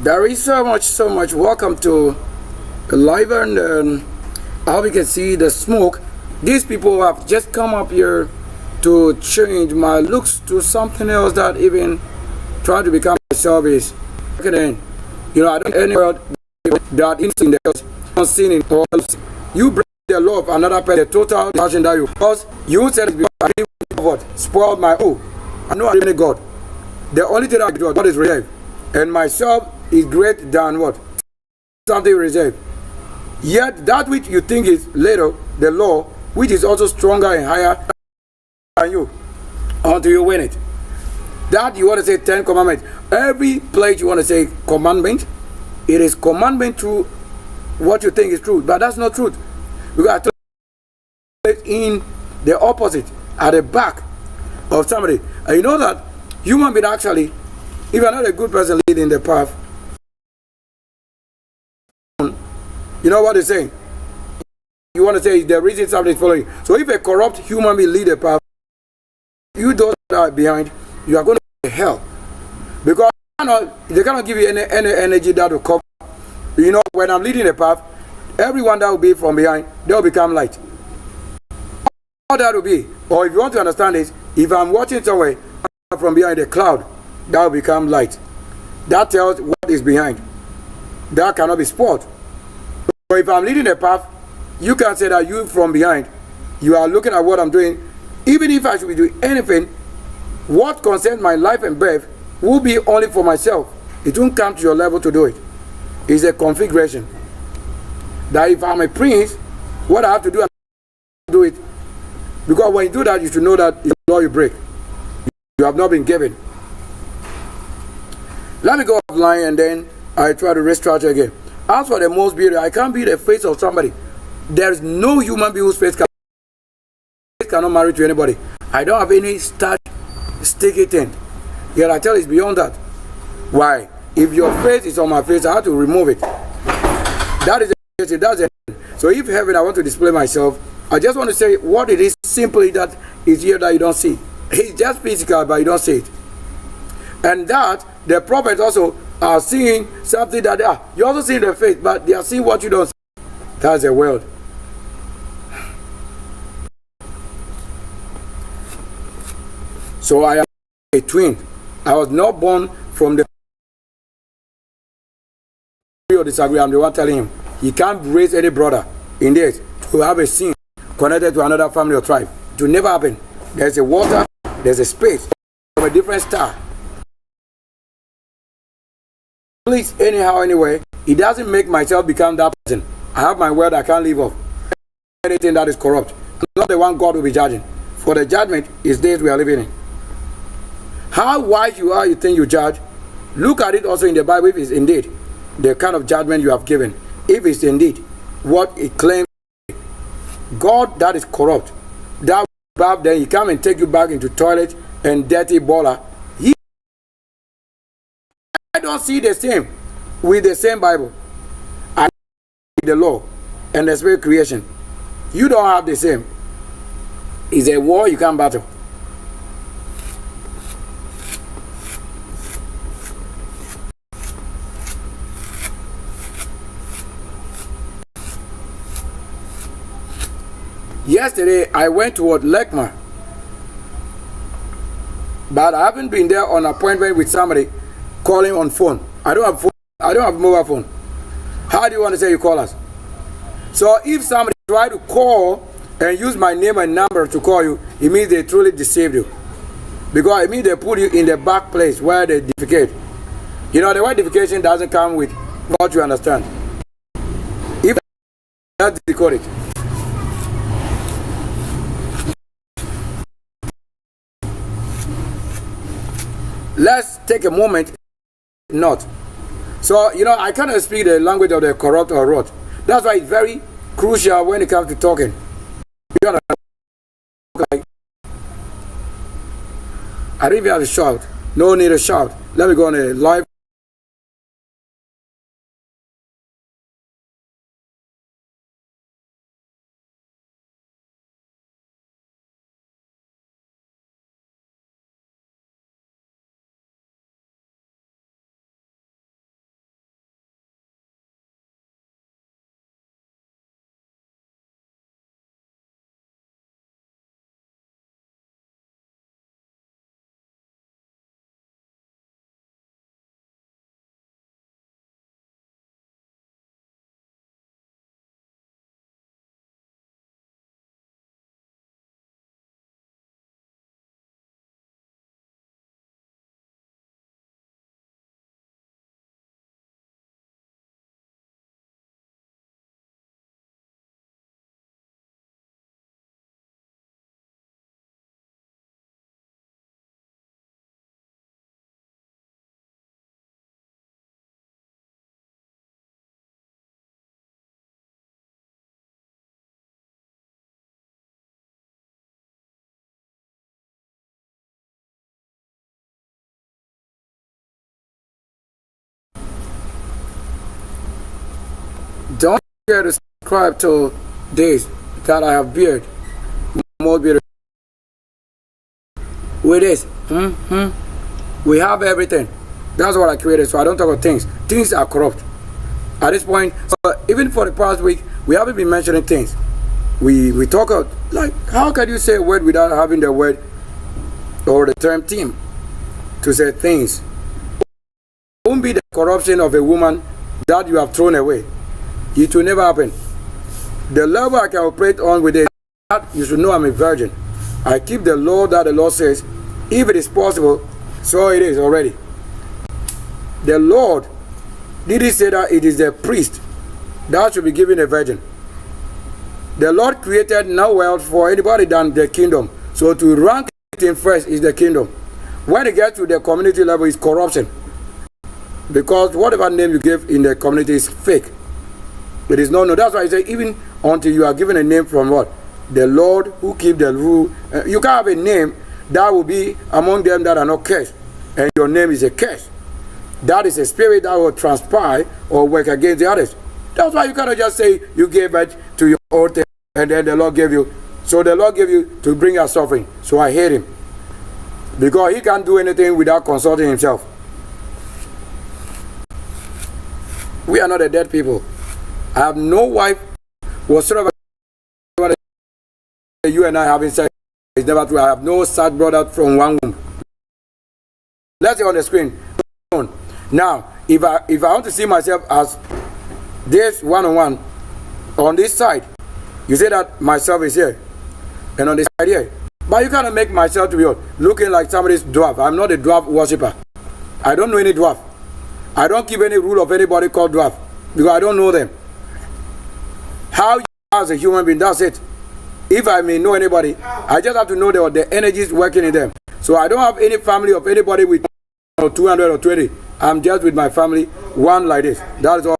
There is so much. Welcome to the live, and how we can see the smoke. These people have just come up here to change my looks to something else that even try to become myself is. You know, I don't any world that in the sin in all. You break the law of another person, the total passion that you, because you said what spoiled my I know I'm God. The only thing I do God is reserved, and myself is greater than what something reserved. Yet that which you think is later, the law, which is also stronger and higher than you, until you win it. That you want to say 10 commandments. Every place you want to say commandment, it is commandment through what you think is truth, but that's not truth. Because I told you in the opposite, at the back of somebody. And you know that human being actually, if you're not a good person leading the path, you know what they're saying? You want to say the reason somebody is following you. So if a corrupt human being lead the path, you those that are behind, you are going to go to hell. Because they cannot give you any energy that will cover. You know, when I'm leading the path, everyone that will be from behind, they'll become light. All that will be, or if you want to understand this, if I'm watching somewhere from behind a cloud, that will become light. That tells what is behind. That cannot be spoiled. So if I'm leading the path, you can say that you from behind, you are looking at what I'm doing. Even if I should be doing anything, what concerns my life and birth will be only for myself. It won't come to your level to do it. It's a configuration. That if I'm a prince, what I have to do, I do it. Because when you do that, you should know that it's a law you break. You have not been given. Let me go offline and then I try to restructure again. As for the most beautiful, I can't be the face of somebody. There is no human being whose face cannot marry to anybody. I don't have any sticky thing. Yet I tell you, it's beyond that. Why? If your face is on my face, I have to remove it. That is it. That's it. So if heaven, I want to display myself, I just want to say what it is simply that is here that you don't see. It's just physical, but you don't see it. And that the prophets also are seeing something that you also see in their face, but they are seeing what you don't see. That's the world. So I am a twin. I was not born from the or disagree. I'm the one telling him he can't raise any brother in this to have a sin connected to another family or tribe. It will never happen. There's a water, there's a space from a different star. Please, anyhow, anyway, it doesn't make myself become that person. I have my word I can't live off. Anything that is corrupt. I'm not the one God will be judging. For the judgment is days we are living in. How wise you are, you think you judge. Look at it also in the Bible if it's indeed the kind of judgment you have given. If it's indeed what it claims. God that is corrupt, that bad, then he come and take you back into toilet and dirty baller. I don't see the same with the same Bible. I see the law and the spirit creation. You don't have the same. It's a war you can't battle. Yesterday, I went toward Lekma, but I haven't been there on appointment with somebody calling on phone. I don't have phone. I don't have a mobile phone. How do you want to say you call us? So if somebody try to call and use my name and number to call you, it means they truly deceived you. Because it means they put you in the back place where they defecate. You know, the word defecation doesn't come with what you understand. If that's decode it. Let's take a moment. Not. So, you know, I cannot speak the language of the corrupt or rot. That's why it's very crucial when it comes to talking. I don't even have to shout. No need to shout. Let me go on a live. to subscribe to this that I have beard. More beautiful. With this, we have everything. That's what I created. So I don't talk about things. Things are corrupt. At this point, even for the past week, we haven't been mentioning things. We talk about, like, how can you say a word without having the word or the term team to say things? It won't be the corruption of a woman that you have thrown away. It will never happen. The level I can operate on with it, you should know I'm a virgin. I keep the law that the Lord says, if it is possible, so it is already. The Lord didn't say that it is the priest that should be given a virgin. The Lord created no wealth for anybody than the kingdom. So to rank it in first is the kingdom. When it gets to the community level, it's corruption. Because whatever name you give in the community is fake. It is not known. That's why I say, even until you are given a name from what? The Lord who keep the rule. You can't have a name that will be among them that are not cursed. And your name is a curse. That is a spirit that will transpire or work against the others. That's why you cannot just say you gave birth to your own thing and then the Lord gave you. So the Lord gave you to bring us suffering. So I hate him. Because he can't do anything without consulting himself. We are not a dead people. I have no wife whatsoever. You and I having sex is never true. I have no sad brother from one womb. Let's see on the screen. Now, if I want to see myself as this one-on-one on this side, you say that myself is here, and on this side here. But you cannot make myself to be looking like somebody's dwarf. I'm not a dwarf worshipper. I don't know any dwarf. I don't keep any rule of anybody called dwarf because I don't know them. How you are as a human being, that's it. If I may know anybody, I just have to know the energies working in them. So I don't have any family of anybody with 200 or 20. I'm just with my family, one like this. That is all.